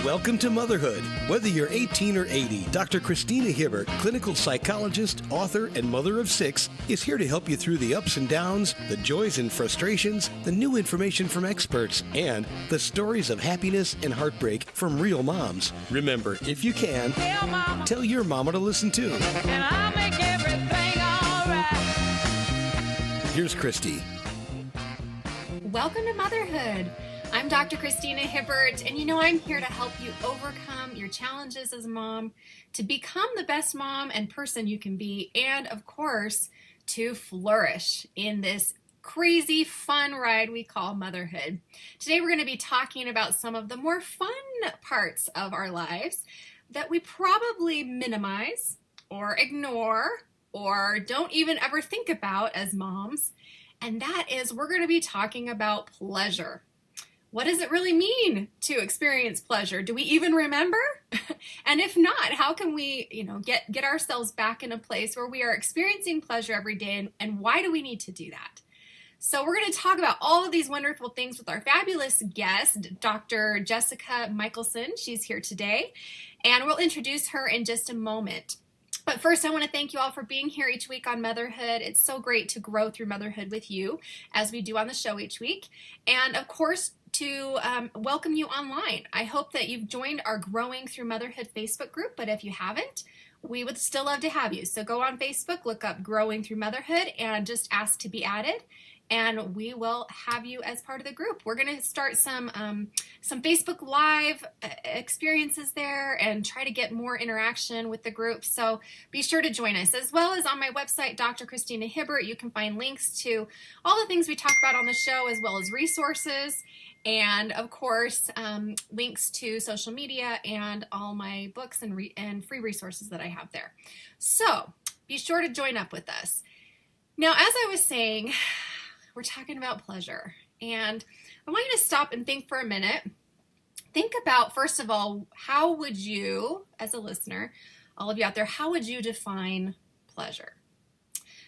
Welcome to Motherhood. Whether you're 18 or 80, Dr. Christina Hibbert, clinical psychologist, author, and mother of 6, is here to help you through the ups and downs, the joys and frustrations, the new information from experts, and the stories of happiness and heartbreak from real moms. Remember, if you can, tell your mama to listen too. And I'll make everything all right. Here's Christy. Welcome to Motherhood. I'm Dr. Christina Hibbert, and I'm here to help you overcome your challenges as a mom, to become the best mom and person you can be, and of course, to flourish in this crazy fun ride we call motherhood. Today we're going to be talking about some of the more fun parts of our lives that we probably minimize or ignore or don't even ever think about as moms. And that is, we're going to be talking about pleasure. What does it really mean to experience pleasure? Do we even remember? And if not, how can we, get ourselves back in a place where we are experiencing pleasure every day, and why do we need to do that? So we're going to talk about all of these wonderful things with our fabulous guest, Dr. Jessica Michaelson. She's here today, and we'll introduce her in just a moment. But first, I want to thank you all for being here each week on Motherhood. It's so great to grow through motherhood with you, as we do on the show each week. And of course, to welcome you online. I hope that you've joined our Growing Through Motherhood Facebook group, but if you haven't, we would still love to have you. So go on Facebook, look up Growing Through Motherhood, and just ask to be added, and we will have you as part of the group. We're going to start some Facebook Live experiences there and try to get more interaction with the group. So be sure to join us. As well as on my website, Dr. Christina Hibbert, you can find links to all the things we talk about on the show, as well as resources. And of course, links to social media and all my books and free resources that I have there. So be sure to join up with us. Now, as I was saying, we're talking about pleasure. And I want you to stop and think for a minute. Think about, first of all, how would you, as a listener, all of you out there, how would you define pleasure?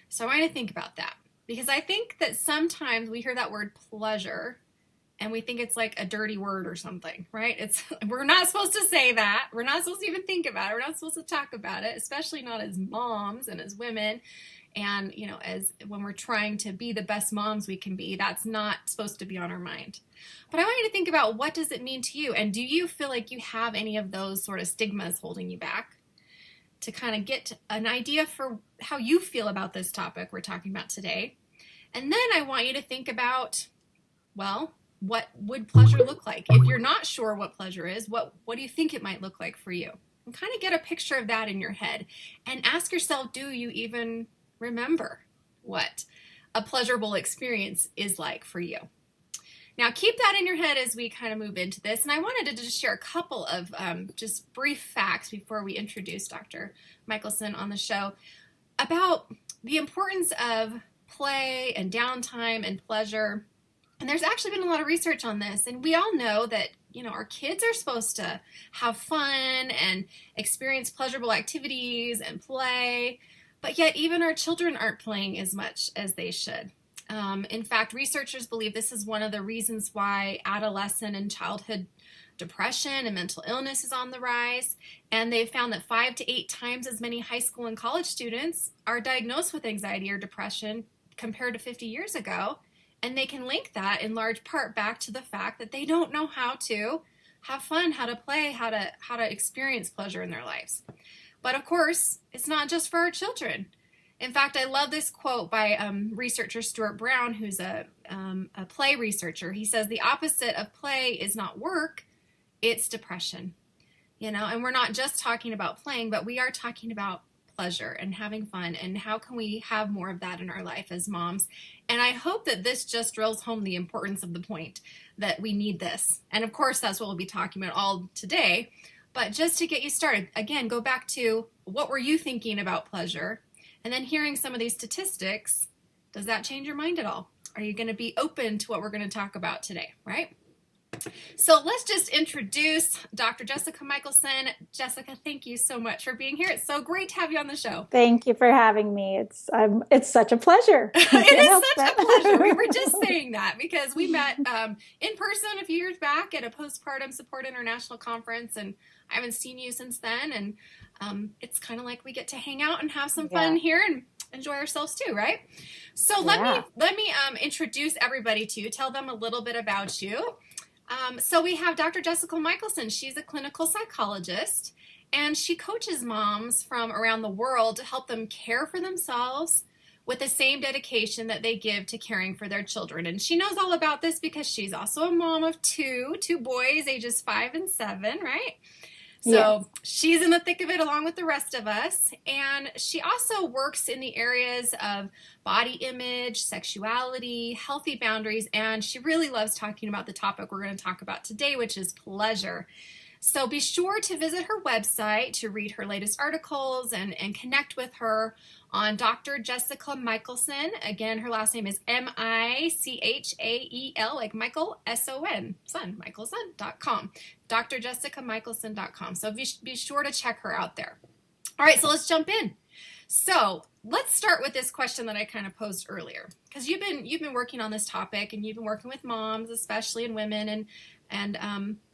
So I want you to think about that. Because I think that sometimes we hear that word pleasure and we think it's like a dirty word or something, right? We're not supposed to say that. We're not supposed to even think about it. We're not supposed to talk about it, especially not as moms and as women. And, as when we're trying to be the best moms we can be, that's not supposed to be on our mind. But I want you to think about, what does it mean to you? And do you feel like you have any of those sort of stigmas holding you back? To kind of get an idea for how you feel about this topic we're talking about today. And then I want you to think about, well, what would pleasure look like? If you're not sure what pleasure is, what do you think it might look like for you? And kind of get a picture of that in your head. And ask yourself, do you even remember what a pleasurable experience is like for you? Now, keep that in your head as we kind of move into this. And I wanted to just share a couple of just brief facts before we introduce Dr. Michaelson on the show about the importance of play and downtime and pleasure. And there's actually been a lot of research on this, and we all know that, our kids are supposed to have fun and experience pleasurable activities and play, but yet even our children aren't playing as much as they should. In fact, researchers believe this is one of the reasons why adolescent and childhood depression and mental illness is on the rise, and they've found that 5 to 8 times as many high school and college students are diagnosed with anxiety or depression compared to 50 years ago. And they can link that in large part back to the fact that they don't know how to have fun, how to play, how to experience pleasure in their lives. But of course, it's not just for our children. In fact, I love this quote by researcher Stuart Brown, who's a play researcher. He says, the opposite of play is not work, it's depression. And we're not just talking about playing, but we are talking about pleasure and having fun, and how can we have more of that in our life as moms. And I hope that this just drills home the importance of the point that we need this. And of course, that's what we'll be talking about all today. But just to get you started, again, go back to, what were you thinking about pleasure? And then hearing some of these statistics, does that change your mind at all? Are you going to be open to what we're going to talk about today, right? So let's just introduce Dr. Jessica Michaelson. Jessica, thank you so much for being here. It's so great to have you on the show. Thank you for having me. It's such a pleasure. It is such a pleasure. We were just saying that because we met in person a few years back at a Postpartum Support International Conference, and I haven't seen you since then. And it's kind of like we get to hang out and have some fun here and enjoy ourselves too, right? So let me introduce everybody to you. Tell them a little bit about you. So we have Dr. Jessica Michaelson. She's a clinical psychologist, and she coaches moms from around the world to help them care for themselves with the same dedication that they give to caring for their children. And she knows all about this because she's also a mom of two boys, ages 5 and 7, right? So she's in the thick of it along with the rest of us. And she also works in the areas of body image, sexuality, healthy boundaries, and she really loves talking about the topic we're going to talk about today, which is pleasure. So be sure to visit her website to read her latest articles and connect with her on Dr. Jessica Michaelson. Again, her last name is Michael, like Michael, S-O-N, son, Michaelson.com, drjessicamichaelson.com. So be sure to check her out there. All right, so let's jump in. So let's start with this question that I kind of posed earlier, because you've been working on this topic, and you've been working with moms, especially, and women, and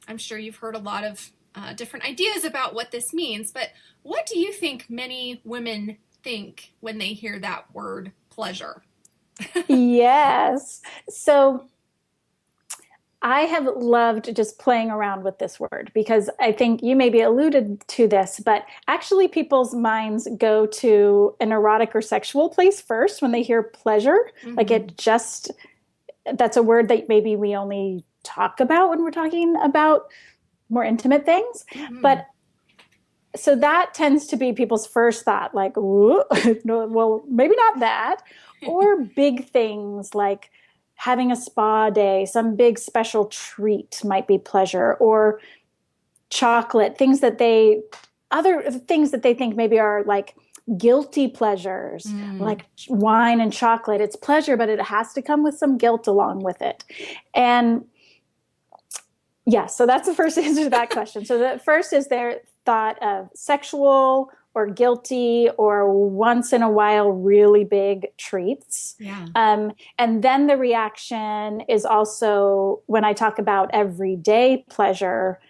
I'm sure you've heard a lot of different ideas about what this means. But what do you think many women think when they hear that word pleasure? Yes. So I have loved just playing around with this word, because I think you maybe alluded to this, but actually people's minds go to an erotic or sexual place first when they hear pleasure. Mm-hmm. Like that's a word that maybe we only talk about when we're talking about more intimate things. Mm-hmm. But so that tends to be people's first thought, like, ooh, no, well, maybe not that. Or big things like having a spa day, some big special treat might be pleasure, or chocolate, other things that they think maybe are like guilty pleasures, like wine and chocolate. It's pleasure, but it has to come with some guilt along with it. And so that's the first answer to that question. So the first is their thought of sexual or guilty or once in a while really big treats. Yeah. And then the reaction is also, when I talk about everyday pleasure,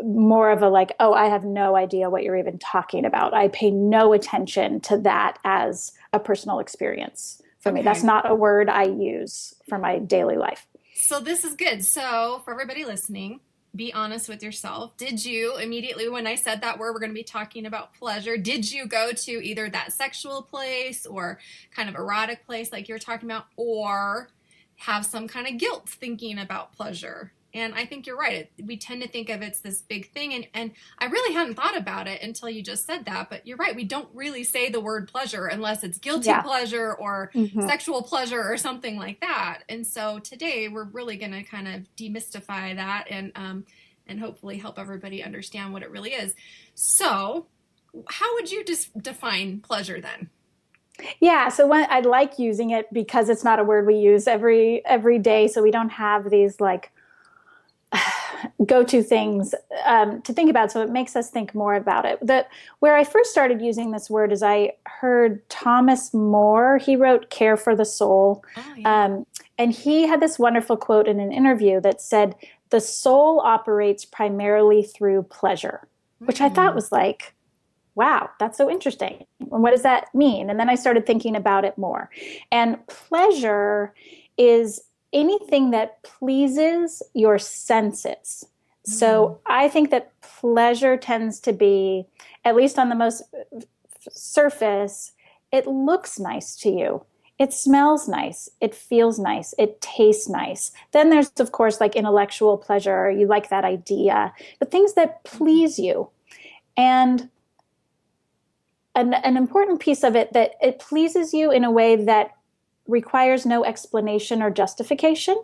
more of a like, oh, I have no idea what you're even talking about. I pay no attention to that as a personal experience for me. That's not a word I use for my daily life. So this is good. So for everybody listening, be honest with yourself. Did you immediately, when I said that word, we're going to be talking about pleasure, did you go to either that sexual place or kind of erotic place like you're talking about, or have some kind of guilt thinking about pleasure? And I think you're right. We tend to think of it's this big thing. And I really hadn't thought about it until you just said that. But you're right. We don't really say the word pleasure unless it's guilty pleasure or sexual pleasure or something like that. And so today we're really going to kind of demystify that and hopefully help everybody understand what it really is. So how would you just define pleasure then? Yeah, so I like using it because it's not a word we use every day. So we don't have these like go-to things to think about. So it makes us think more about it. Where I first started using this word is I heard Thomas More. He wrote Care for the Soul. Oh, yeah. And he had this wonderful quote in an interview that said, the soul operates primarily through pleasure, which I thought was like, wow, that's so interesting. And what does that mean? And then I started thinking about it more. And pleasure is anything that pleases your senses. So I think that pleasure tends to be, at least on the most surface, it looks nice to you. It smells nice. It feels nice. It tastes nice. Then there's, of course, like intellectual pleasure. You like that idea, but things that please you. And an important piece of it, that it pleases you in a way that requires no explanation or justification.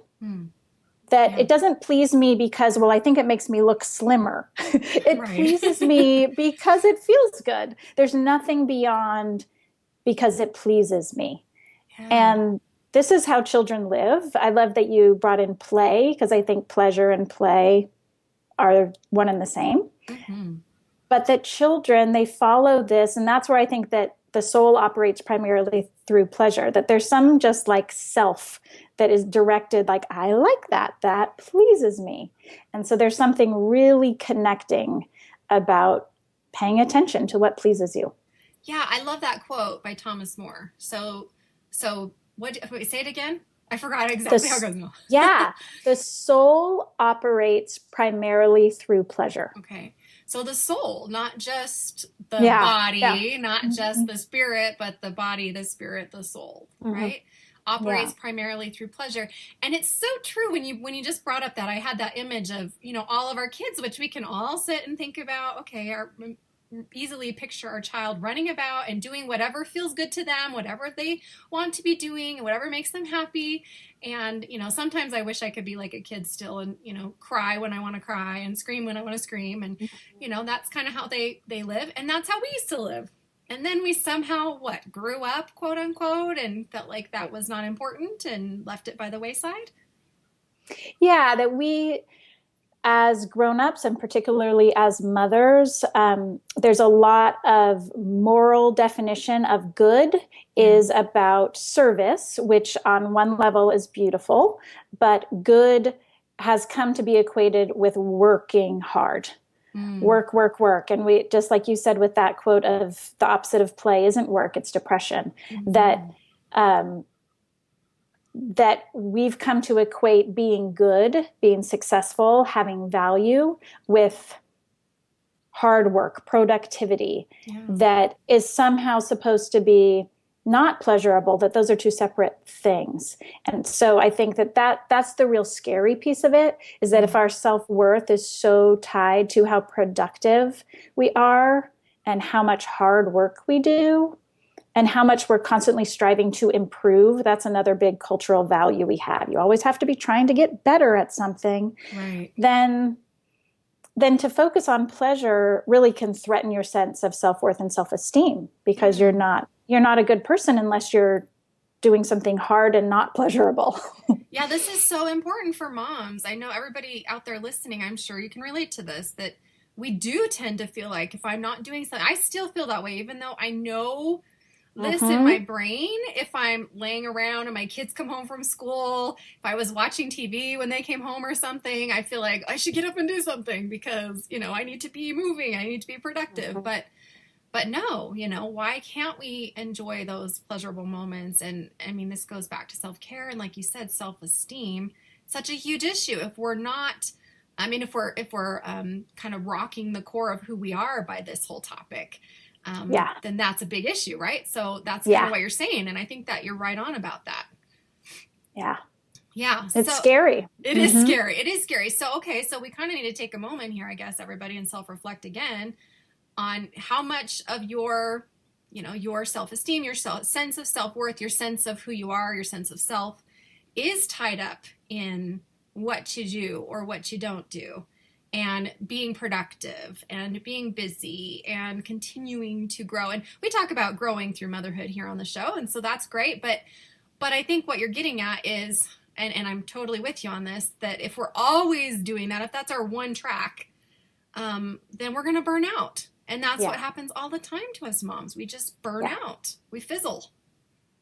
It doesn't please me because, well, I think it makes me look slimmer. It pleases me because it feels good. There's nothing beyond because it pleases me. Yeah. And this is how children live. I love that you brought in play, because I think pleasure and play are one and the same. Mm-hmm. But that children, they follow this. And that's where I think that the soul operates primarily through pleasure, that there's some just like self that is directed, like, I like that, that pleases me. And so there's something really connecting about paying attention to what pleases you. Yeah, I love that quote by Thomas More. So what, wait, say it again? I forgot exactly how it goes now. Yeah, the soul operates primarily through pleasure. Okay. So the soul, not just the Yeah, body, yeah. not just the spirit, but the body, the spirit, the soul, right? Operates primarily through pleasure. And it's so true when you just brought up that. I had that image of, all of our kids, which we can all sit and think about, okay, easily picture our child running about and doing whatever feels good to them, whatever they want to be doing, whatever makes them happy. And, sometimes I wish I could be like a kid still and, cry when I want to cry and scream when I want to scream. And, that's kind of how they live. And that's how we used to live. And then we somehow, grew up, quote unquote, and felt like that was not important and left it by the wayside. Yeah, that we, as grown-ups and particularly as mothers, there's a lot of moral definition of good is about service, which on one level is beautiful, but good has come to be equated with working hard. Work, work, work. And we, just like you said with that quote of the opposite of play isn't work, it's depression, that we've come to equate being good, being successful, having value with hard work, productivity, that is somehow supposed to be not pleasurable, that those are two separate things. And so I think that's the real scary piece of it, is that if our self-worth is so tied to how productive we are and how much hard work we do, and how much we're constantly striving to improve, that's another big cultural value we have. You always have to be trying to get better at something. Right. Then to focus on pleasure really can threaten your sense of self-worth and self-esteem, because you're not a good person unless you're doing something hard and not pleasurable. Yeah, this is so important for moms. I know everybody out there listening, I'm sure you can relate to this, that we do tend to feel like if I'm not doing something, I still feel that way, even though I know this in my brain. If I'm laying around and my kids come home from school, if I was watching TV when they came home or something, I feel like I should get up and do something because, I need to be moving, I need to be productive. But no, why can't we enjoy those pleasurable moments? And I mean, this goes back to self-care. And like you said, self-esteem, such a huge issue. If we're not, if we're kind of rocking the core of who we are by this whole topic, then that's a big issue, right? So that's kind of what you're saying. And I think that you're right on about that. Yeah. Yeah. It's scary. It is scary. It is scary. So, okay. So we kind of need to take a moment here, I guess, everybody, and self-reflect again on how much of your self-esteem, your sense of self-worth, your sense of who you are, your sense of self is tied up in what you do or what you don't do, and being productive and being busy and continuing to grow. And we talk about growing through motherhood here on the show. And so that's great. But I think what you're getting at is, and I'm totally with you on this, that if we're always doing that, if that's our one track, then we're going to burn out. And that's what happens all the time to us moms. We just burn out. We fizzle.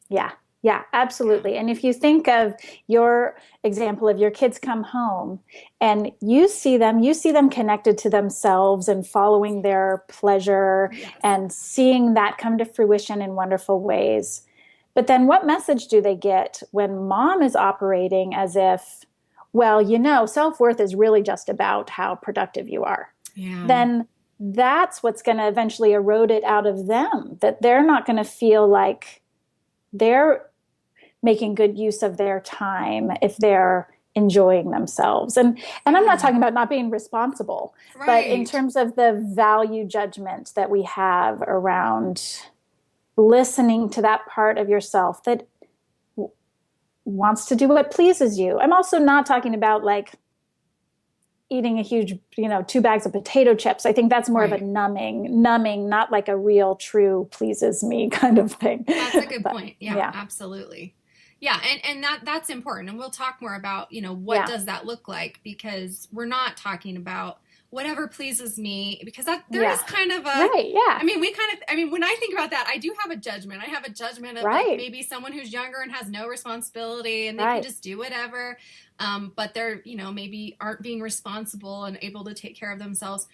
Yeah. Yeah, absolutely. And if you think of your example of your kids come home and you see them connected to themselves and following their pleasure and seeing that come to fruition in wonderful ways. But then what message do they get when mom is operating as if, self-worth is really just about how productive you are? Yeah. Then that's what's going to eventually erode it out of them, that they're not going to feel like they're making good use of their time if they're enjoying themselves. And I'm not talking about not being responsible, but in terms of the value judgment that we have around listening to that part of yourself that wants to do what pleases you. I'm also not talking about like eating a huge, 2 bags of potato chips. I think that's more of a numbing, not like a real, true pleases me kind of thing. That's a good point. Yeah, absolutely. Yeah, and that's important. And we'll talk more about, what does that look like, because we're not talking about whatever pleases me, because there is kind of a right. Yeah. I mean, when I think about that, I do have a judgment. I have a judgment of like maybe someone who's younger and has no responsibility and they can just do whatever. But they're, maybe aren't being responsible and able to take care of themselves.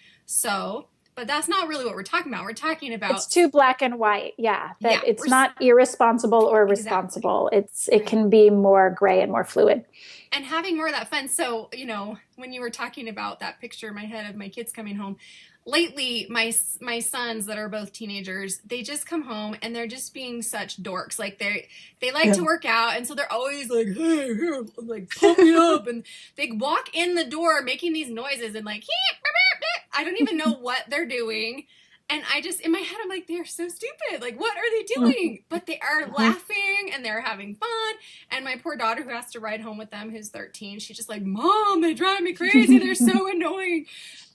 But that's not really what we're talking about. We're talking about, it's too black and white. Yeah. It's not irresponsible or responsible. It can be more gray and more fluid. And having more of that fun. So, when you were talking about that picture in my head of my kids coming home, lately my sons that are both teenagers, they just come home and they're just being such dorks. Like they like to work out, and so they're always like, hey, here, like pump me up, and they walk in the door making these noises and like, I don't even know what they're doing. And I just, in my head, I'm like, they're so stupid. Like, what are they doing? But they are laughing and they're having fun. And my poor daughter, who has to ride home with them, who's 13, she's just like, Mom, they drive me crazy. They're so annoying.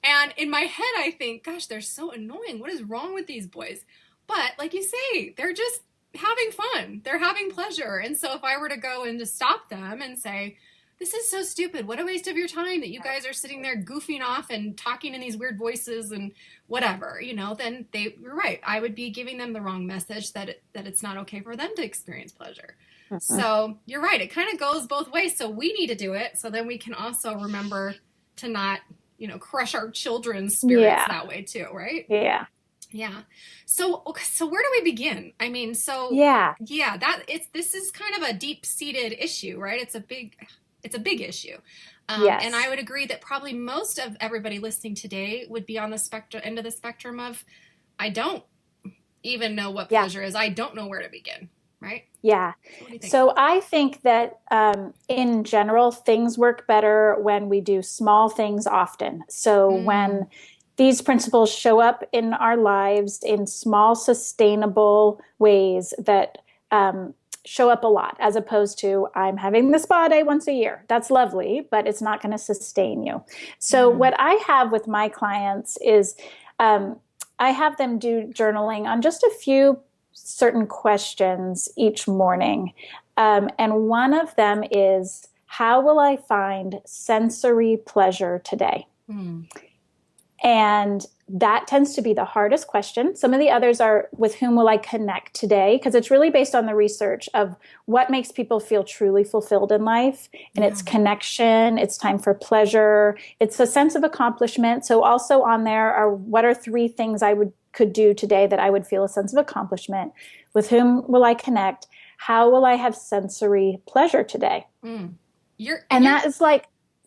And in my head, I think, gosh, they're so annoying. What is wrong with these boys? But like you say, they're just having fun. They're having pleasure. And so if I were to go and just stop them and say, this is so stupid. What a waste of your time that you guys are sitting there goofing off and talking in these weird voices and whatever, then you're right. I would be giving them the wrong message that it's not okay for them to experience pleasure. So you're right. It kind of goes both ways. So we need to do it. So then we can also remember to not, crush our children's spirits that way too. Right. Yeah. Yeah. So where do we begin? I mean, this is kind of a deep-seated issue, right? It's a big issue. And I would agree that probably most of everybody listening today would be on the end of the spectrum of, I don't even know what pleasure is. I don't know where to begin. Right? Yeah. So I think that in general, things work better when we do small things often. So when these principles show up in our lives in small, sustainable ways that show up a lot, as opposed to I'm having the spa day once a year. That's lovely, but it's not going to sustain you. So what I have with my clients is I have them do journaling on just a few certain questions each morning. And one of them is, how will I find sensory pleasure today? And that tends to be the hardest question. Some of the others are, with whom will I connect today? Because it's really based on the research of what makes people feel truly fulfilled in life. And it's connection, it's time for pleasure, it's a sense of accomplishment. So also on there are, what are 3 things I could do today that I would feel a sense of accomplishment? With whom will I connect? How will I have sensory pleasure today? That is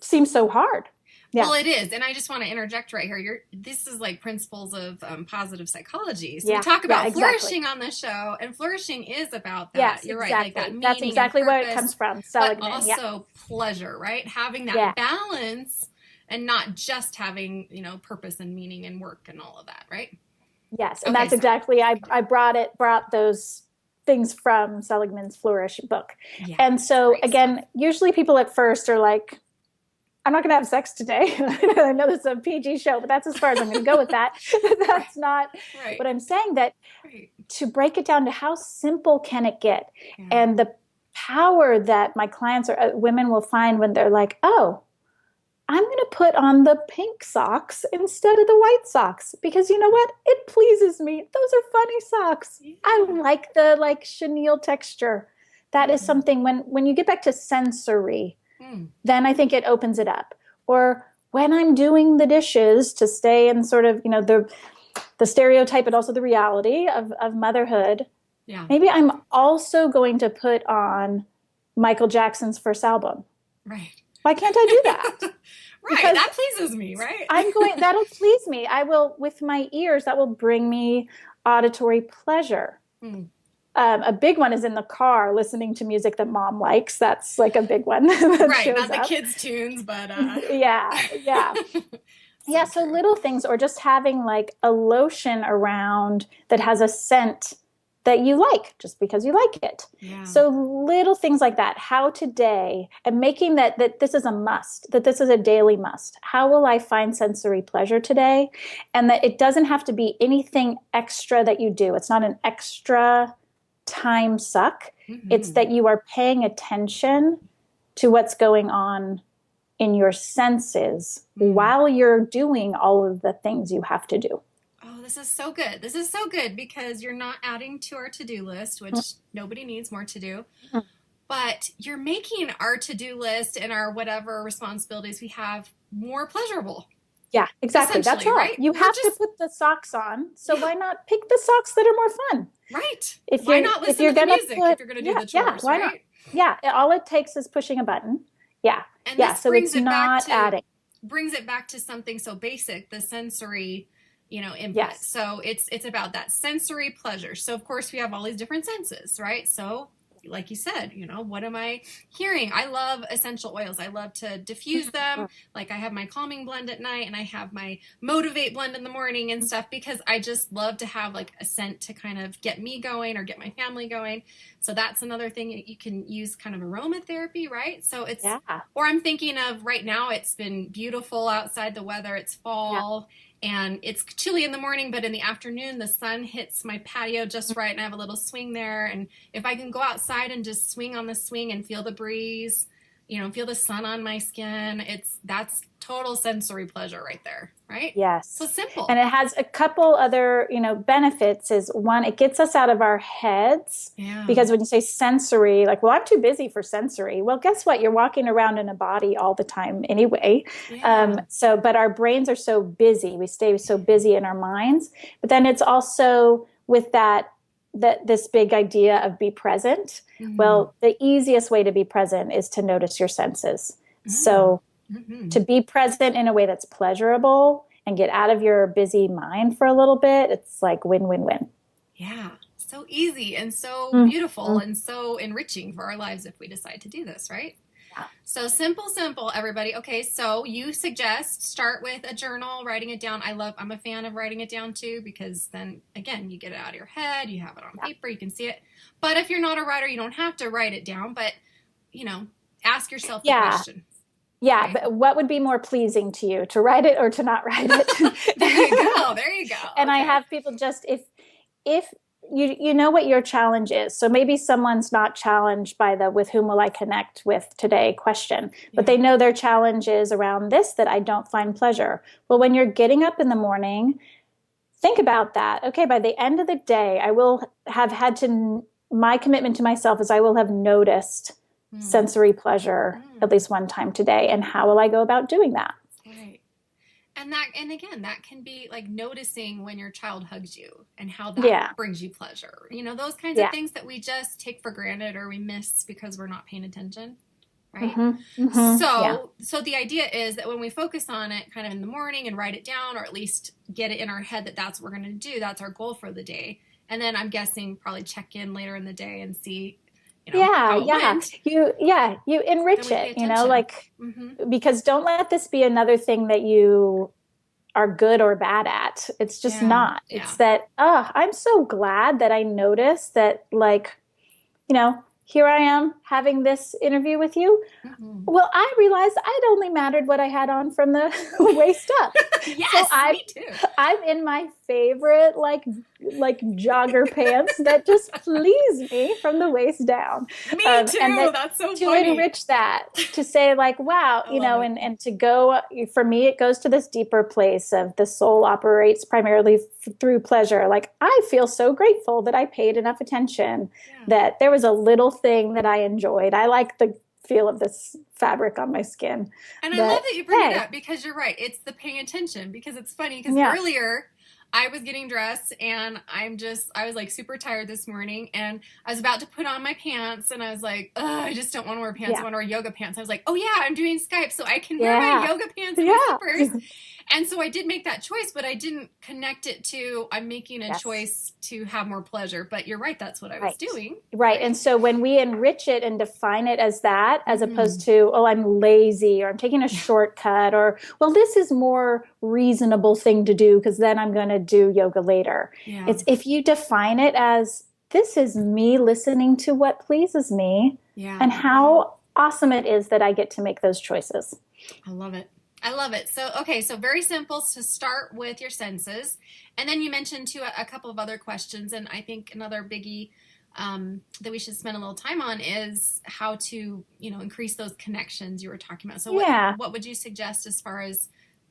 seems so hard. Yeah. Well, it is. And I just want to interject right here. This is like principles of positive psychology. So we talk about flourishing on the show, and flourishing is about that. Yes, you're exactly. Right. Like that meaning, that's exactly and purpose, where it comes from. But also pleasure, right? Having that balance and not just having, purpose and meaning and work and all of that, right? Yes. And that's exactly, I brought those things from Seligman's Flourish book. Yeah, and so again, usually people at first are like, I'm not going to have sex today. I know this is a PG show, but that's as far as I'm going to go with that. That's not what I'm saying. That to break it down to how simple can it get, and the power that my clients or women will find when they're like, oh, I'm going to put on the pink socks instead of the white socks because you know what? It pleases me. Those are funny socks. Yeah. I like the chenille texture. That is something when you get back to sensory, then I think it opens it up. Or when I'm doing the dishes, to stay in sort of, the stereotype, but also the reality of motherhood. Yeah. Maybe I'm also going to put on Michael Jackson's first album. Right. Why can't I do that? Right. Because that pleases me, right? That'll please me. I will, with my ears, that will bring me auditory pleasure. A big one is in the car, listening to music that mom likes. That's like a big one. Right, not the kids' tunes, but... Yeah. Yeah, so little things, or just having like a lotion around that has a scent that you like, just because you like it. Yeah. So little things like that. How today, and making that this is a must, that this is a daily must. How will I find sensory pleasure today? And that it doesn't have to be anything extra that you do. It's not an extra time suck. It's that you are paying attention to what's going on in your senses while you're doing all of the things you have to do. Oh, this is so good. This is so good because you're not adding to our to-do list, which nobody needs more to do. But you're making our to-do list and our whatever responsibilities we have more pleasurable. Yeah, exactly. That's all. Right? You have to put the socks on. So why not pick the socks that are more fun? Right. If why you're, not listen if you're to the gonna music put, if you're going to do the chores, why right? not? Yeah, all it takes is pushing a button. Yeah. And yeah, this so brings it's it not adding. brings it back to something so basic, the sensory, input. Yes. So it's about that sensory pleasure. So of course we have all these different senses, right? So like you said, what am I hearing? I love essential oils. I love to diffuse them. Like I have my calming blend at night and I have my motivate blend in the morning and stuff because I just love to have like a scent to kind of get me going or get my family going. So that's another thing that you can use, kind of aromatherapy, right? So it's, or I'm thinking of right now, it's been beautiful outside, the weather, it's fall. And it's chilly in the morning, but in the afternoon, the sun hits my patio just right, and I have a little swing there. And if I can go outside and just swing on the swing and feel the breeze, feel the sun on my skin, that's total sensory pleasure right there, right? Yes. So simple. And it has a couple other, benefits. Is one, it gets us out of our heads. Yeah. Because when you say sensory, like, well, I'm too busy for sensory. Well, guess what? You're walking around in a body all the time anyway. Yeah. But our brains are so busy. We stay so busy in our minds. But then it's also with that this big idea of be present. Well, the easiest way to be present is to notice your senses. So to be present in a way that's pleasurable and get out of your busy mind for a little bit, it's like win, win, win. Yeah. So easy and so beautiful and so enriching for our lives if we decide to do this, right? Yeah. So simple, everybody. Okay, so you suggest start with a journal, writing it down. I'm a fan of writing it down too, because then again, you get it out of your head, you have it on paper, you can see it. But if you're not a writer, you don't have to write it down, but ask yourself the question. Yeah, right? But what would be more pleasing to you, to write it or to not write it? There you go. And I have people just, if you know what your challenge is. So maybe someone's not challenged by the with whom will I connect with today question, but they know their challenge is around this, that I don't find pleasure. Well, when you're getting up in the morning, think about that. Okay, by the end of the day, I will have had to, my commitment to myself is I will have noticed sensory pleasure at least one time today. And how will I go about doing that? Right. And again, that can be like noticing when your child hugs you and how that brings you pleasure. Those kinds of things that we just take for granted or we miss because we're not paying attention. Right. So the idea is that when we focus on it kind of in the morning and write it down, or at least get it in our head that that's what we're going to do, that's our goal for the day. And then I'm guessing probably check in later in the day and see, how it went. You enrich it, because don't let this be another thing that you are good or bad at. It's just not. It's that, I'm so glad that I noticed that, here I am having this interview with you. Well, I realized I'd only mattered what I had on from the waist up. Yes, so me too. I'm in my favorite like jogger pants that just please me from the waist down. Me too. And that's so to funny. enrich that, to say like, wow, and to go, for me, it goes to this deeper place of the soul operates primarily through pleasure. Like, I feel so grateful that I paid enough attention, that there was a little thing that I enjoyed. I like the feel of this fabric on my skin. And I love that you bring it up, because you're right. It's the paying attention, because it's funny, because earlier I was getting dressed and I was like super tired this morning, and I was about to put on my pants and I was like, I just don't want to wear pants. I want to wear yoga pants. I was like, oh yeah, I'm doing Skype, so I can wear my yoga pants and my slippers. And so I did make that choice, but I didn't connect it to, I'm making a choice to have more pleasure. But you're right, that's what I was doing. Right. And so when we enrich it and define it as that, as opposed to, I'm lazy, or I'm taking a shortcut, or, well, this is more reasonable thing to do because then I'm going to do yoga later. Yeah. It's if you define it as, this is me listening to what pleases me and how awesome it is that I get to make those choices. I love it. So very simple to start with your senses. And then you mentioned too a couple of other questions. And I think another biggie that we should spend a little time on is how to, increase those connections you were talking about. So what would you suggest as far as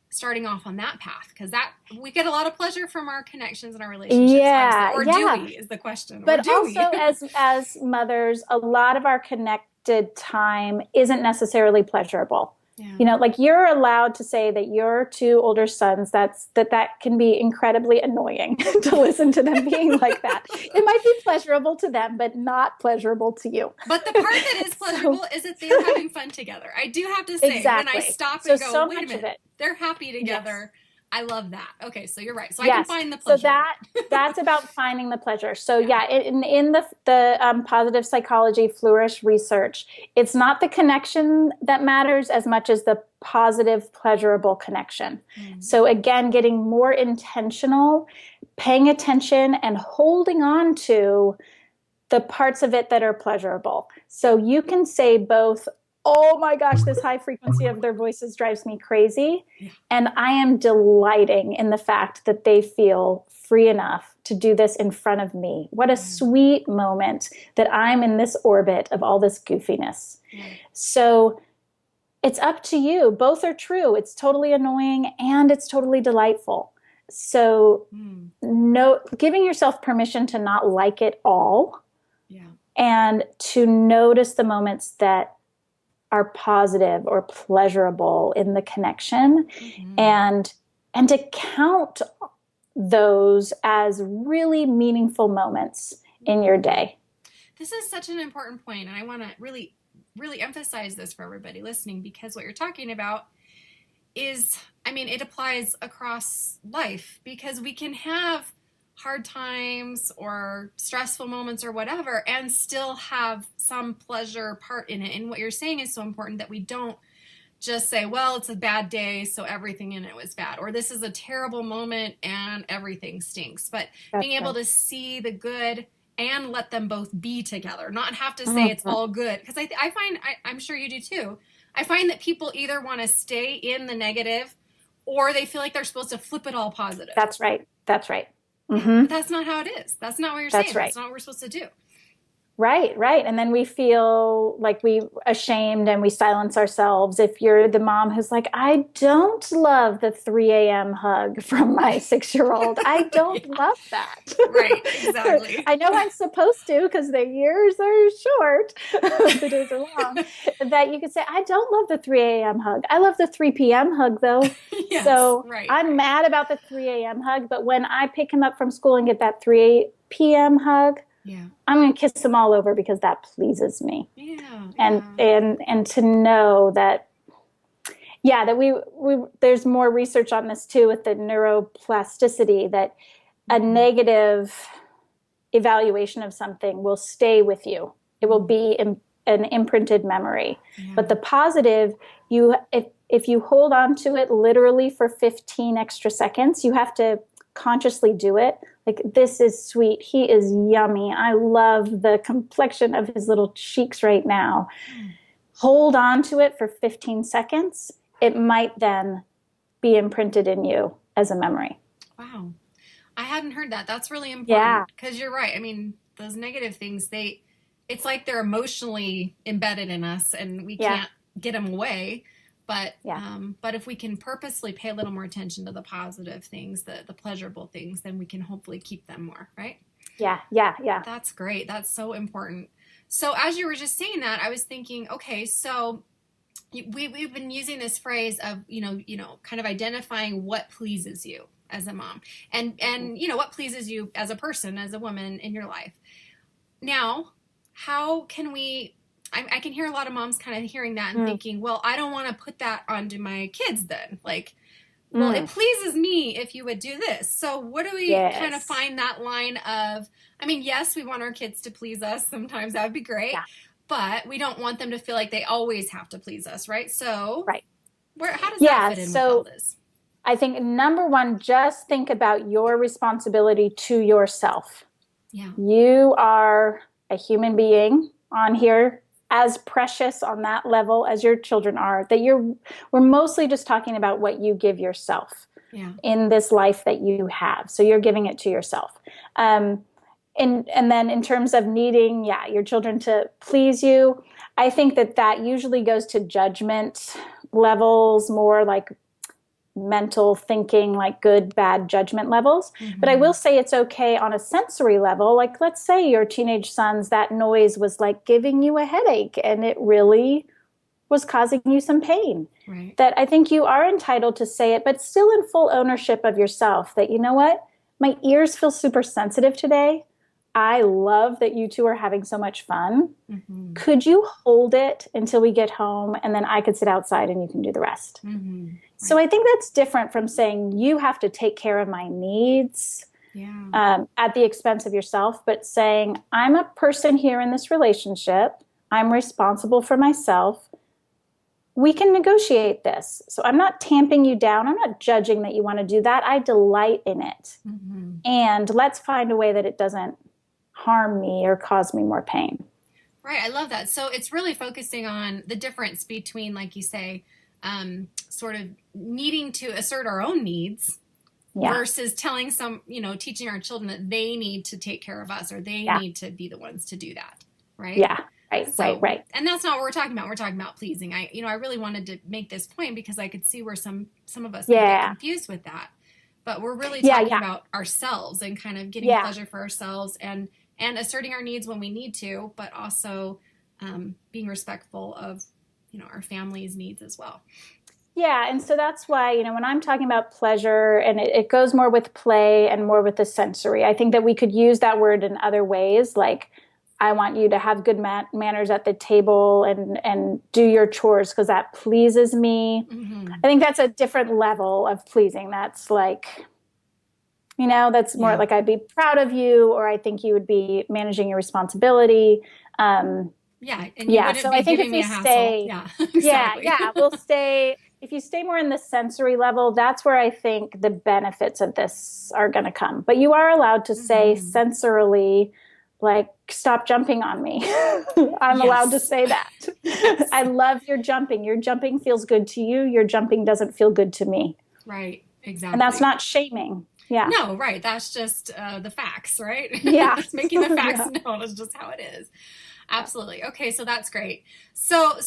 starting off on that path? Because we get a lot of pleasure from our connections and our relationships. Or do we, is the question. But also as mothers, a lot of our connected time isn't necessarily pleasurable. Yeah. Like you're allowed to say that your two older sons, that can be incredibly annoying to listen to them being like that. It might be pleasurable to them, but not pleasurable to you. But the part that is pleasurable is that they're having fun together. I do have to say, when I stop and go, wait a minute, they're happy together. Yes. I love that. Okay, so you're right. So I can find the pleasure. So that's about finding the pleasure. So in the positive psychology Flourish research, it's not the connection that matters as much as the positive, pleasurable connection. So again, getting more intentional, paying attention, and holding on to the parts of it that are pleasurable. So you can say both, oh my gosh, this high frequency of their voices drives me crazy. And I am delighting in the fact that they feel free enough to do this in front of me. What a sweet moment that I'm in this orbit of all this goofiness. So it's up to you. Both are true. It's totally annoying and it's totally delightful. So giving yourself permission to not like it all and to notice the moments that are positive or pleasurable in the connection, and to count those as really meaningful moments in your day. This is such an important point, and I want to really, really emphasize this for everybody listening, because what you're talking about is, it applies across life, because we can have hard times or stressful moments or whatever and still have some pleasure part in it. And what you're saying is so important, that we don't just say, well, it's a bad day, so everything in it was bad, or this is a terrible moment and everything stinks. But being able to see the good and let them both be together, not have to say it's all good. Because I find, I'm sure you do too, I find that people either want to stay in the negative or they feel like they're supposed to flip it all positive. That's right. But that's not how it is. That's not what you're saying. That's not what we're supposed to do. Right. And then we feel like we ashamed and we silence ourselves. If you're the mom who's like, I don't love the 3 a.m. hug from my 6-year-old. I don't love that. Right, exactly. I know I'm supposed to because the years are short, the days are long, that you could say, I don't love the 3 a.m. hug. I love the 3 p.m. hug though. Yes, so right. I'm mad about the 3 a.m. hug, but when I pick him up from school and get that 3 p.m. hug, I'm going to kiss them all over because that pleases me. And to know that, that we there's more research on this too with the neuroplasticity, that a negative evaluation of something will stay with you. It will be an imprinted memory. But the positive, if you hold on to it literally for 15 extra seconds, you have to consciously do it. Like, this is sweet. He is yummy. I love the complexion of his little cheeks right now. Hold on to it for 15 seconds. It might then be imprinted in you as a memory. Wow. I hadn't heard that. That's really important. Because you're right. Those negative things, it's like they're emotionally embedded in us and we can't get them away. But if we can purposely pay a little more attention to the positive things, the pleasurable things, then we can hopefully keep them more, right? Yeah. That's great. That's so important. So as you were just saying that, I was thinking, okay, so we've been using this phrase of, kind of identifying what pleases you as a mom and what pleases you as a person, as a woman in your life. Now, how can we... I can hear a lot of moms kind of hearing that and thinking, well, I don't want to put that onto my kids then. Like, well, it pleases me if you would do this. So what do we kind of find that line of, yes, we want our kids to please us. Sometimes that would be great. But we don't want them to feel like they always have to please us, right? So how does that fit in with all this? I think number one, just think about your responsibility to yourself. Yeah. You are a human being on here, as precious on that level as your children are, that we're mostly just talking about what you give yourself in this life that you have. So you're giving it to yourself. and then in terms of needing, your children to please you, I think that usually goes to judgment levels, more like mental thinking, like good, bad judgment levels. Mm-hmm. But I will say it's okay on a sensory level. Like, let's say your teenage son's, that noise was like giving you a headache and it really was causing you some pain. Right. That I think you are entitled to say it, but still in full ownership of yourself, that, you know what, my ears feel super sensitive today. I love that you two are having so much fun. Mm-hmm. Could you hold it until we get home, and then I could sit outside and you can do the rest? Mm-hmm. Right. So I think that's different from saying you have to take care of my needs at the expense of yourself, but saying I'm a person here in this relationship. I'm responsible for myself. We can negotiate this. So I'm not tamping you down. I'm not judging that you want to do that. I delight in it. Mm-hmm. And let's find a way that it doesn't harm me or cause me more pain. Right. I love that. So it's really focusing on the difference between, like you say, sort of needing to assert our own needs versus telling teaching our children that they need to take care of us, or they need to be the ones to do that. Right. Yeah. Right. And that's not what we're talking about. We're talking about pleasing. I really wanted to make this point because I could see where some of us get confused with that. But we're really talking about ourselves and kind of getting pleasure for ourselves and asserting our needs when we need to, but also being respectful of, our family's needs as well. Yeah. And so that's why, when I'm talking about pleasure, and it goes more with play and more with the sensory, I think that we could use that word in other ways. Like, I want you to have good manners at the table and do your chores because that pleases me. Mm-hmm. I think that's a different level of pleasing. That's like, that's more like I'd be proud of you, or I think you would be managing your responsibility. And you wouldn't so be I think giving if we me a stay, hassle. Exactly. we'll stay. If you stay more in the sensory level, that's where I think the benefits of this are going to come. But you are allowed to say sensorily, like, stop jumping on me. I'm allowed to say that. Yes. I love your jumping. Your jumping feels good to you. Your jumping doesn't feel good to me. Right. Exactly. And that's not shaming. Yeah. No, right. That's just the facts, right? Yeah. It's making the facts known. It's just how it is. Absolutely. Okay. So that's great. So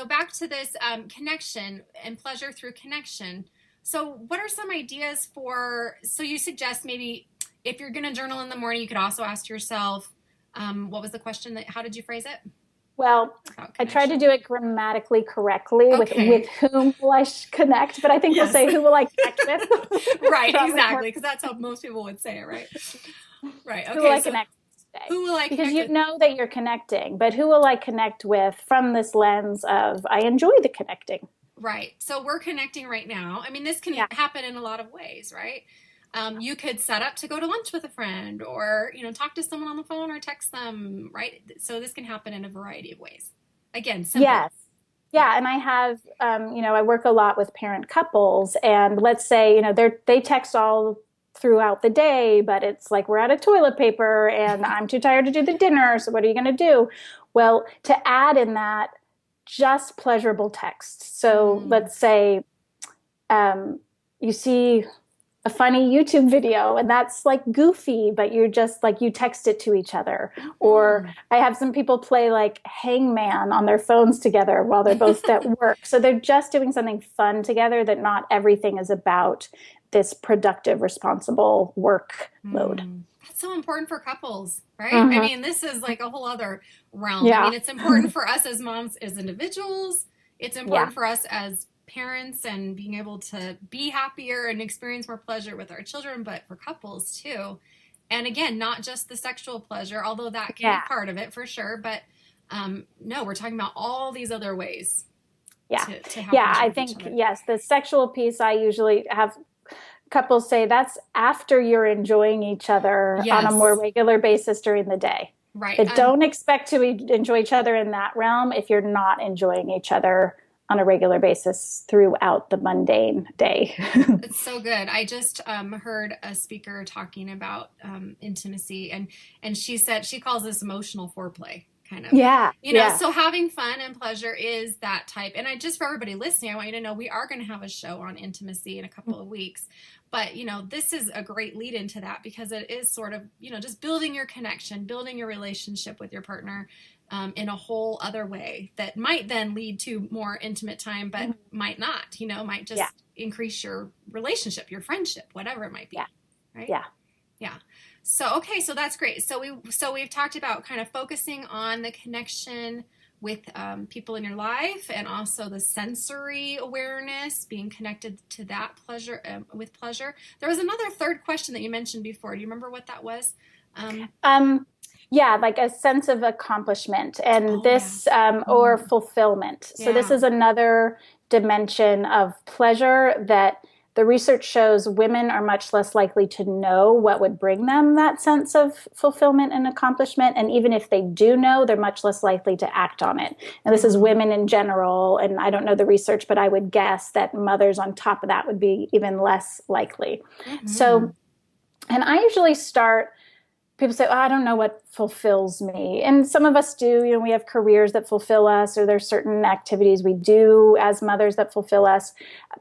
back to this connection and pleasure through connection. So what are some ideas so you suggest maybe if you're going to journal in the morning, you could also ask yourself, what was the question? How did you phrase it? Well, I tried to do it grammatically correctly with whom will I connect, but I think we'll say who will I connect with. Right, exactly, because that's how most people would say it, right? Right. Okay. Who will I connect today? Who will I connect Because you know that you're connecting, but who will I connect with from this lens of I enjoy the connecting? Right. So we're connecting right now. I mean, this can happen in a lot of ways, right? You could set up to go to lunch with a friend, or, talk to someone on the phone or text them, right? So this can happen in a variety of ways. Again, simple. Yes. Yeah. And I have, I work a lot with parent couples, and let's say, they text all throughout the day, but it's like, we're out of toilet paper and I'm too tired to do the dinner. So what are you going to do? Well, to add in that, just pleasurable text. So let's say, you see a funny YouTube video and that's like goofy, but you're just like, you text it to each other. Or I have some people play like hangman on their phones together while they're both at work. So they're just doing something fun together, that not everything is about this productive, responsible work mode. That's so important for couples, right? Mm-hmm. I mean, this is like a whole other realm. Yeah. I mean, it's important for us as moms, as individuals. It's important for us as parents and being able to be happier and experience more pleasure with our children, but for couples too. And again, not just the sexual pleasure, although that can be part of it for sure. But no, we're talking about all these other ways. Yeah. I think, yes, the sexual piece, I usually have couples say that's after you're enjoying each other on a more regular basis during the day. Right. But don't expect to enjoy each other in that realm if you're not enjoying each other on a regular basis throughout the mundane day. It's so good. I just heard a speaker talking about intimacy, and she said she calls this emotional foreplay, kind of. Yeah. So having fun and pleasure is that type. And just for everybody listening, I want you to know we are going to have a show on intimacy in a couple of weeks. But, this is a great lead into that because it is sort of, just building your connection, building your relationship with your partner in a whole other way that might then lead to more intimate time, but might not, might just increase your relationship, your friendship, whatever it might be. Yeah. Right? Yeah. Yeah. So, okay. So that's great. So we've talked about kind of focusing on the connection with people in your life and also the sensory awareness, being connected to that pleasure with pleasure. There was another third question that you mentioned before. Do you remember what that was? Yeah, like a sense of accomplishment and or fulfillment. So this is another dimension of pleasure that the research shows women are much less likely to know what would bring them that sense of fulfillment and accomplishment. And even if they do know, they're much less likely to act on it. And this is women in general. And I don't know the research, but I would guess that mothers on top of that would be even less likely. So, and I usually start, people say, I don't know what fulfills me. And some of us do, we have careers that fulfill us, or there's certain activities we do as mothers that fulfill us.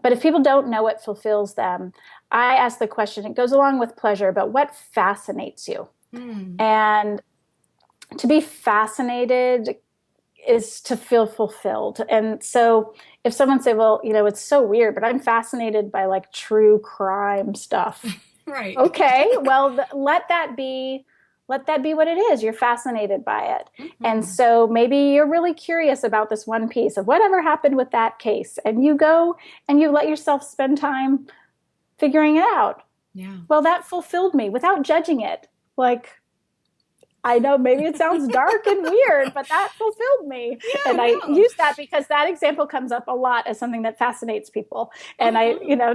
But if people don't know what fulfills them, I ask the question, it goes along with pleasure, but what fascinates you? And to be fascinated is to feel fulfilled. And so if someone say, well, it's so weird, but I'm fascinated by like true crime stuff. Right. Okay. Well, let that be what it is. You're fascinated by it. And so maybe you're really curious about this one piece of whatever happened with that case. And you go and you let yourself spend time figuring it out. Yeah. Well, that fulfilled me without judging it. Like, I know maybe it sounds dark and weird, but that fulfilled me. Yeah, and I use that because that example comes up a lot as something that fascinates people. And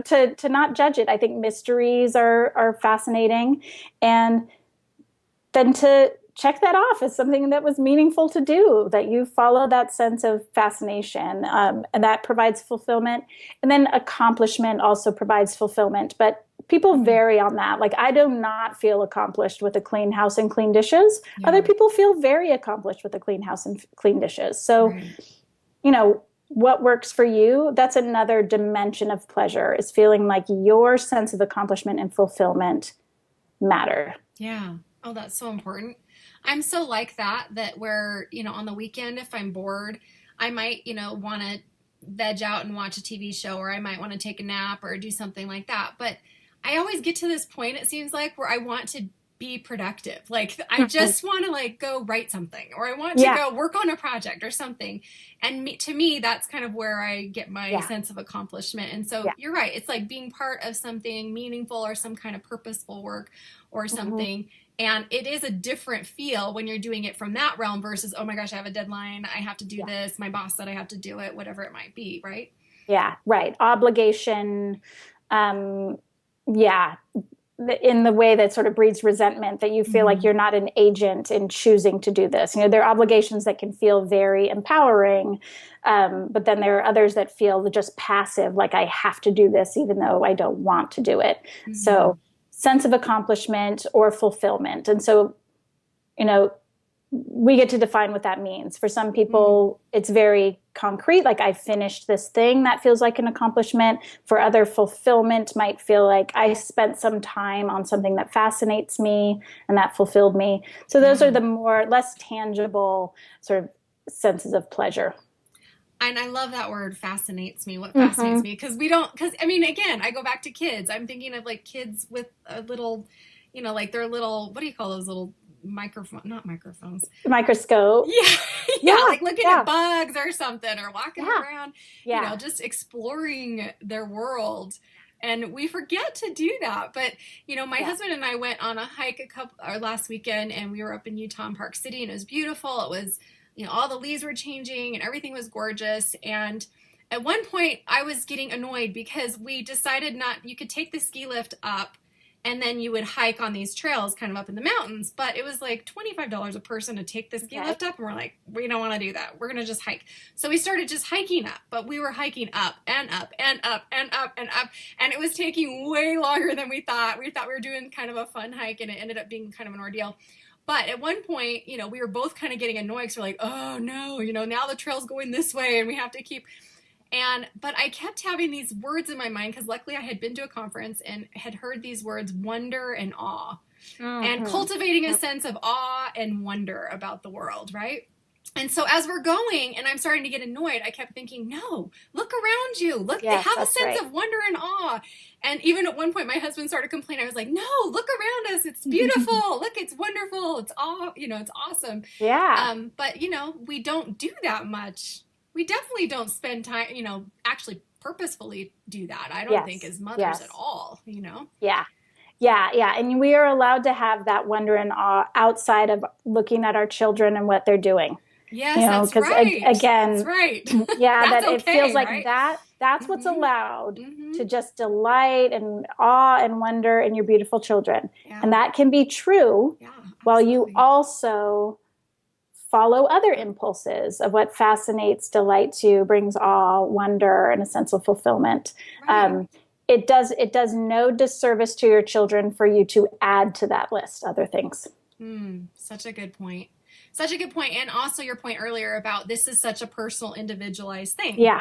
to not judge it, I think mysteries are fascinating. And then to check that off as something that was meaningful to do, that you follow that sense of fascination, and that provides fulfillment. And then accomplishment also provides fulfillment. But people vary on that. Like, I do not feel accomplished with a clean house and clean dishes. Yeah. Other people feel very accomplished with a clean house and clean dishes. So, what works for you, that's another dimension of pleasure, is feeling like your sense of accomplishment and fulfillment matter. Yeah. Oh, that's so important. I'm so like that where, on the weekend, if I'm bored, I might, want to veg out and watch a TV show, or I might want to take a nap or do something like that. But I always get to this point, it seems like, where I want to be productive. Like, I just want to go write something, or I want to go work on a project or something. And to me, that's kind of where I get my sense of accomplishment. And so you're right. It's like being part of something meaningful or some kind of purposeful work or something. And it is a different feel when you're doing it from that realm versus, oh my gosh, I have a deadline, I have to do this, my boss said I have to do it, whatever it might be, right? Yeah, right. Obligation, in the way that sort of breeds resentment, that you feel like you're not an agent in choosing to do this. There are obligations that can feel very empowering, but then there are others that feel just passive, like I have to do this even though I don't want to do it. So sense of accomplishment or fulfillment. And so, we get to define what that means. For some people, it's very concrete, like I finished this thing, that feels like an accomplishment. For other, fulfillment might feel like I spent some time on something that fascinates me and that fulfilled me. So those are the less tangible sort of senses of pleasure. And I love that word, fascinates me. What fascinates me? Because again, I go back to kids. I'm thinking of like kids with a little, like their little, what do you call those little not microphones. Microscope. Yeah. Like looking at bugs or something, or walking around, just exploring their world. And we forget to do that. But, my husband and I went on a hike last weekend, and we were up in Utah in Park City, and it was beautiful. It was, all the leaves were changing and everything was gorgeous. And at one point I was getting annoyed because we decided you could take the ski lift up and then you would hike on these trails kind of up in the mountains, but it was like $25 a person to take the ski lift up. And we're like, we don't want to do that. We're going to just hike. So we started just hiking up, but we were hiking up and up and up and up and up. And it was taking way longer than we thought. We thought we were doing kind of a fun hike, and it ended up being kind of an ordeal. But at one point, we were both kind of getting annoyed because we're like, oh no, now the trail's going this way and we have to keep. But I kept having these words in my mind because luckily I had been to a conference and had heard these words, wonder and awe, and cultivating a sense of awe and wonder about the world, right? And so as we're going and I'm starting to get annoyed, I kept thinking, no, look around you. Look, Yes, have a that's sense right. of wonder and awe. And even at one point, my husband started complaining. I was like, no, look around us. It's beautiful. Look, it's wonderful. It's it's awesome. Yeah. But, we don't do that much. We definitely don't spend time, actually purposefully do that. I don't Yes, think as mothers yes. at all, Yeah. Yeah. And we are allowed to have that wonder and awe outside of looking at our children and what they're doing. Yes, Because that's right. again, That's right. yeah, That's that it feels like right? that's what's Mhm. allowed Mhm. to just delight and awe and wonder in your beautiful children. Yeah. And that can be true Yeah, while you absolutely. also follow other impulses of what fascinates, delights you, brings awe, wonder, and a sense of fulfillment. Right. It does no disservice to your children for you to add to that list other things. Such a good point. Such a good point. And also your point earlier about this is such a personal, individualized thing. Yeah.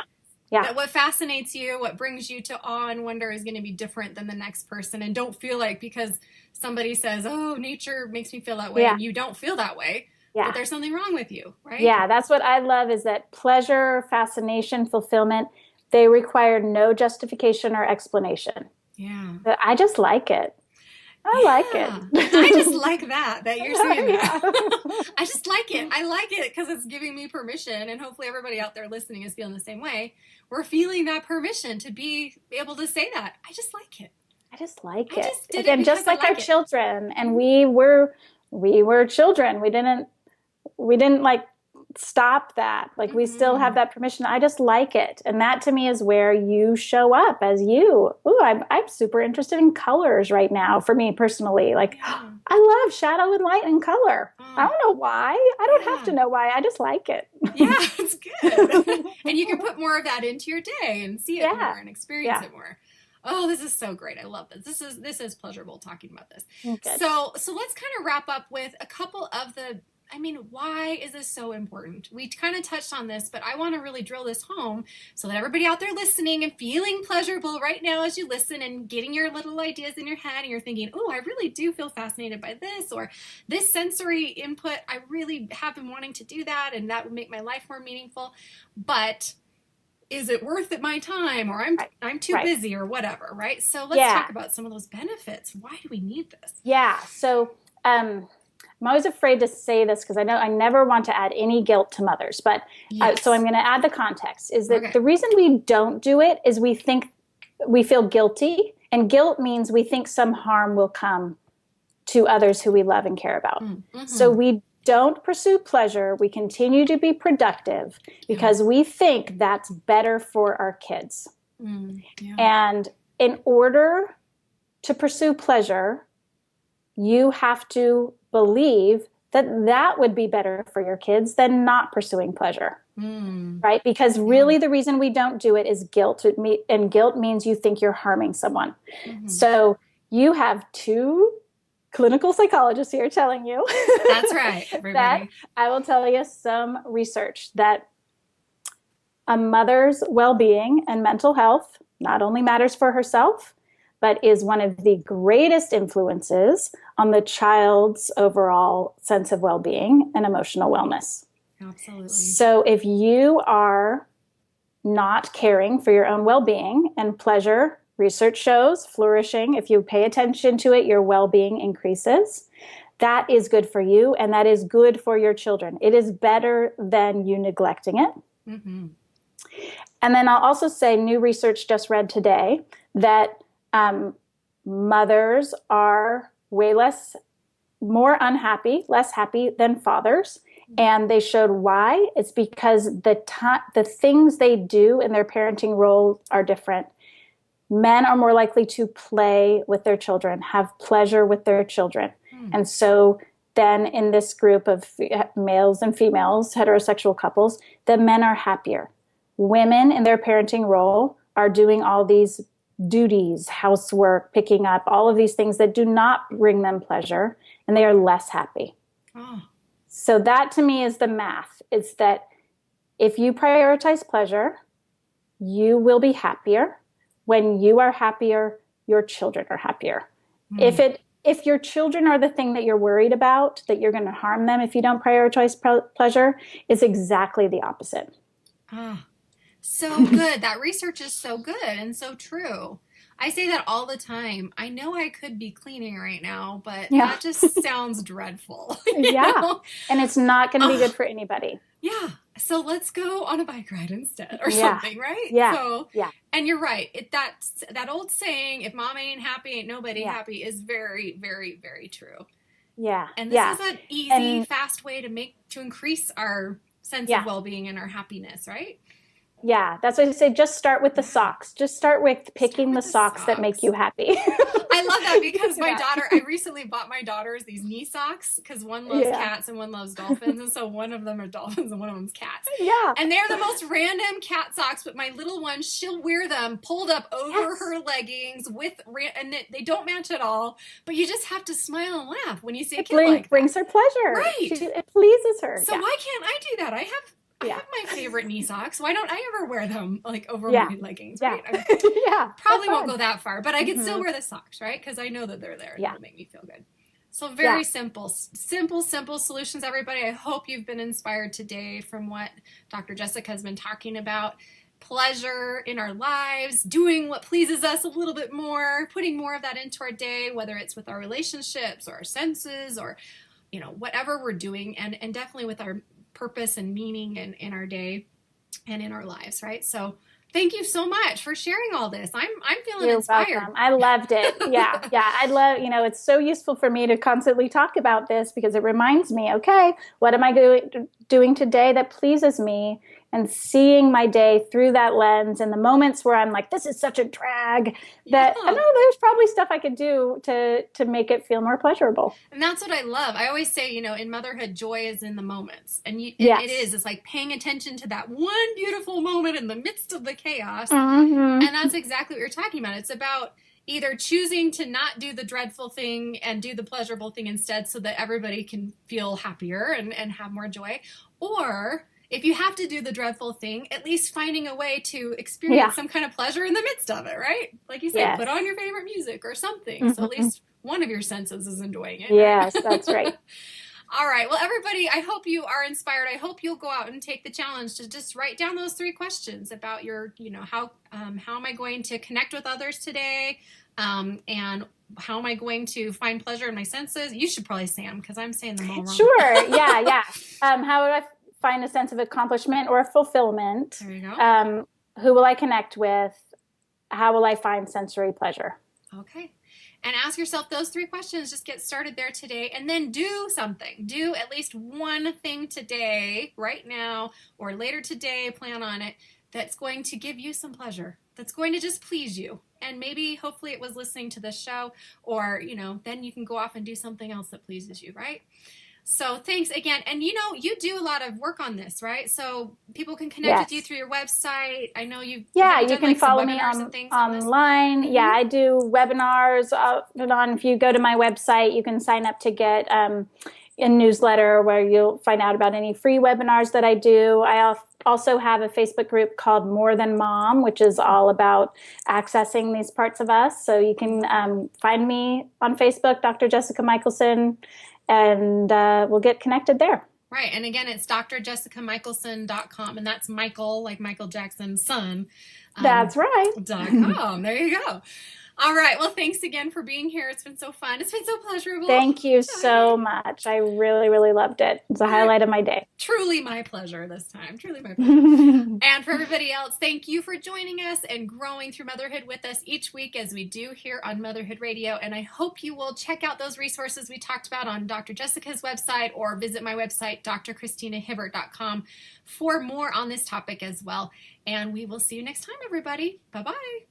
That what fascinates you, what brings you to awe and wonder is going to be different than the next person. And don't feel like because somebody says, oh, nature makes me feel that way, Yeah. and you don't feel that way, Yeah. that there's something wrong with you, right? Yeah, that's what I love is that pleasure, fascination, fulfillment, they require no justification or explanation. Yeah. But I just like it. I like it. I just like that you're saying that. Yeah. I just like it. I like it because it's giving me permission, and hopefully everybody out there listening is feeling the same way. We're feeling that permission to be able to say that. I just like it. I just like I it. just did it Again, because just I like like our it. children, and we were children. We didn't like stop that. Like we still have that permission. I just like it, and that to me is where you show up as you. Ooh, I'm super interested in colors right now. For me personally, like Yeah. I love shadow and light and color. I don't know why. I don't have Yeah. to know why. I just like it. Yeah, it's good. And you can put more of that into your day and see it Yeah. more and experience Yeah. it more. Oh, this is so great. I love this. This is pleasurable talking about this. Good. So let's kind of wrap up with a couple of why is this so important? We kind of touched on this, but I want to really drill this home so that everybody out there listening and feeling pleasurable right now as you listen and getting your little ideas in your head and you're thinking, oh, I really do feel fascinated by this or this sensory input. I really have been wanting to do that and that would make my life more meaningful. But is it worth it my time or I'm too Right. busy or whatever, right? So let's talk about some of those benefits. Why do we need this? Yeah. So I'm always afraid to say this because I know I never want to add any guilt to mothers, but Yes. so I'm going to add the context is that Okay. the reason we don't do it is we feel guilty, and guilt means we think some harm will come to others who we love and care about. Mm-hmm. So we don't pursue pleasure. We continue to be productive because we think that's better for our kids. Yeah. And in order to pursue pleasure, you have to believe that would be better for your kids than not pursuing pleasure, right? Because really the reason we don't do it is guilt. And guilt means you think you're harming someone. So you have two clinical psychologists here telling you That's right, everybody. that I will tell you some research that a mother's well-being and mental health not only matters for herself, but is one of the greatest influences on the child's overall sense of well-being and emotional wellness. Absolutely. So if you are not caring for your own well-being and pleasure, research shows flourishing, if you pay attention to it, your well-being increases. That is good for you, and that is good for your children. It is better than you neglecting it. Mm-hmm. And then I'll also say new research just read today that mothers are more unhappy, less happy than fathers. And they showed why. It's because the things they do in their parenting role are different. Men are more likely to play with their children, have pleasure with their children. And so then in this group of males and females, heterosexual couples, the men are happier. Women in their parenting role are doing all these duties, housework, picking up, all of these things that do not bring them pleasure, and they are less happy. Oh, So that to me is the math. It's that if you prioritize pleasure, you will be happier. When you are happier, your children are happier. If your children are the thing that you're worried about, that you're going to harm them if you don't prioritize pleasure, it's exactly the opposite. ah, so good. That research is so good and so true. I say that all the time. I know I could be cleaning right now, but Yeah. that just sounds dreadful. you Yeah. know? And it's not going to be good for anybody. Yeah. So let's go on a bike ride instead or Yeah. something, right? Yeah. So, Yeah. and you're right. That old saying, if mom ain't happy, ain't nobody Yeah. happy, is very, very, very true. Yeah. And this is an easy, And- fast way to increase our sense Yeah. of well-being and our happiness, right? Yeah, that's why I say just start with the socks. Just start with picking with the the socks that make socks. you happy. I love that because my Yeah. daughter, I recently bought my daughters these knee socks because one loves Yeah. cats and one loves dolphins. And so one of them are dolphins and one of them's cats. Yeah. And they're the most random cat socks, but my little one, she'll wear them pulled up over Yes. her leggings and they don't match at all. But you just have to smile and laugh when you see a It kid like that. brings her pleasure. Right. It pleases her. So Yeah. why can't I do that? I have Yeah. my favorite knee socks. Why don't I ever wear them like over Yeah. my leggings? Yeah. Right? Yeah. Probably Have won't fun. go that far, but I can still Mhm. wear the socks, right? Because I know that they're there and Yeah. it'll make me feel good. So very Yeah. simple solutions, everybody. I hope you've been inspired today from what Dr. Jessica has been talking about. Pleasure in our lives, doing what pleases us a little bit more, putting more of that into our day, whether it's with our relationships or our senses or, whatever we're doing, and definitely with our purpose and meaning in our day and in our lives, right? So thank you so much for sharing all this. I'm feeling You're inspired. welcome. I loved it. Yeah. I love, it's so useful for me to constantly talk about this because it reminds me, okay, what am I doing today that pleases me? And seeing my day through that lens and the moments where I'm like, this is such a drag, that I know there's probably stuff I could do to make it feel more pleasurable. And that's what I love. I always say, in motherhood, joy is in the moments. And Yes. it is. It's like paying attention to that one beautiful moment in the midst of the chaos. Mm-hmm. And that's exactly what you're talking about. It's about either choosing to not do the dreadful thing and do the pleasurable thing instead so that everybody can feel happier and have more joy. Or if you have to do the dreadful thing, at least finding a way to experience some kind of pleasure in the midst of it, right? Like you said, Yes. put on your favorite music or something. So at least one of your senses is enjoying it. Yes, that's right. All right. Well, everybody, I hope you are inspired. I hope you'll go out and take the challenge to just write down those 3 questions about your, how am I going to connect with others today? And how am I going to find pleasure in my senses? You should probably say them because I'm saying them all wrong. Sure. Yeah. How would I find a sense of accomplishment or fulfillment? There you go. Who will I connect with? How will I find sensory pleasure? Okay. And ask yourself those 3 questions. Just get started there today and then do something. Do at least one thing today, right now, or later today, plan on it, that's going to give you some pleasure, that's going to just please you. And maybe, hopefully, it was listening to this show, or, then you can go off and do something else that pleases you, right? So thanks again. And you do a lot of work on this, right? So people can connect with you through your website. I know you can follow me online. Yeah, I do webinars off and on. If you go to my website, you can sign up to get a newsletter where you'll find out about any free webinars that I do. I also have a Facebook group called More Than Mom, which is all about accessing these parts of us. So you can find me on Facebook, Dr. Jessica Michaelson, and we'll get connected there. Right. And again, it's drjessicamichaelson.com, and that's Michael, like Michael Jackson's son. That's right. .com. There you go. All right. Well, thanks again for being here. It's been so fun. It's been so pleasurable. Thank you so much. I really, really loved it. It's a highlight of my day. Truly my pleasure this time. Truly my pleasure. And for everybody else, thank you for joining us and growing through motherhood with us each week as we do here on Motherhood Radio. And I hope you will check out those resources we talked about on Dr. Jessica's website, or visit my website, drchristinahibbert.com, for more on this topic as well. And we will see you next time, everybody. Bye-bye.